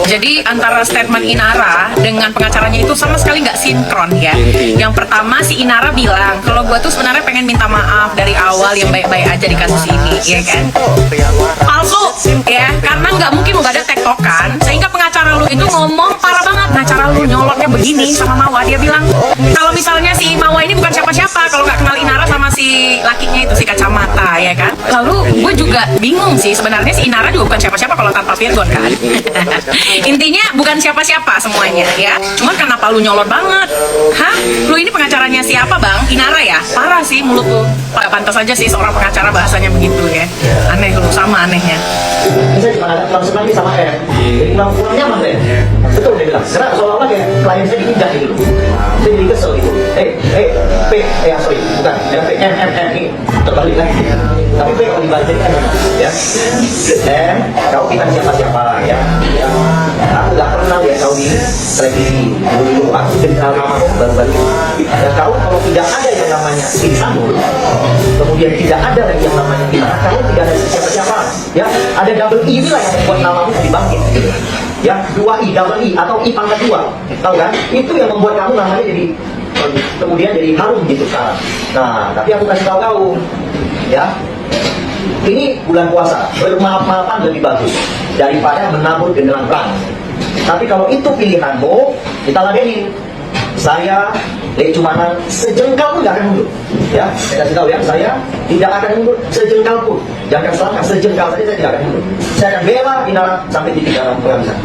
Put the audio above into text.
Jadi antara statement Inara dengan pengacaranya itu sama sekali nggak sinkron ya. Yang pertama si Inara bilang kalau gue tuh sebenarnya pengen minta maaf dari awal yang baik-baik aja di kasus ini, ya kan? Palsu ya, karena nggak mungkin nggak ada tektokan sehingga pengacara lu itu ngomong parah banget. Pengacara lu nyolotnya begini sama Mawa, dia bilang kalau misalnya si Mawa ini bukan siapa-siapa kalau nggak kenal Inara sama si lakinya itu, si kacamata, ya kan? Lalu gue juga bingung sih, sebenarnya si Inara juga bukan siapa-siapa kalau tanpa Virgon kan. Intinya bukan siapa-siapa semuanya ya. Cuman kenapa lu nyolot banget? Hah? Lu ini pengacaranya siapa bang? Inara ya? Parah sih mulut lu. Gak pantas aja sih seorang pengacara bahasanya begitu ya. Aneh lu, sama anehnya. Saya cuma ada langsung lagi sama M. Jadi kurang nyaman deh. Betul dia bilang. Karena seolah-olah kayak klien saya diinjak gitu. Saya jadi kesel gitu. Sorry, bukan. M ini terbalik lagi. Tapi P kalau dibaca ini kan ya. M, kau bukan siapa-siapa ya. Aku gak pernah lihat kau di televisi. Dulu aku kenal nama baru-baru. Dan kau kalau tidak ada yang namanya Sinsanul, kemudian tidak ada lagi yang namanya Inara, kau tidak ada siapa-siapa. Ya, ada double I inilah yang membuat namamu dibangkit. Gitu. Ya, 2I, double I atau I pangkat 2. Tahu kan? Itu yang membuat kamu namanya jadi kemudian jadi harum gitu sekarang. Nah, tapi aku kasih tahu kau, ya. Ini bulan puasa, bermaaf-maafan lebih bagus daripada menabur genderang perang. Tapi kalau itu pilihanmu, kita ladenin. Saya, Lek Cumanan, sejengkal pun gak akan mundur. Ya, saya kasih tahu ya, saya tidak akan mundur sejengkal pun. Jangan salah, sejengkal saja saya tidak akan mundur. Saya akan bela Inara sampai titik dalam penghabisan.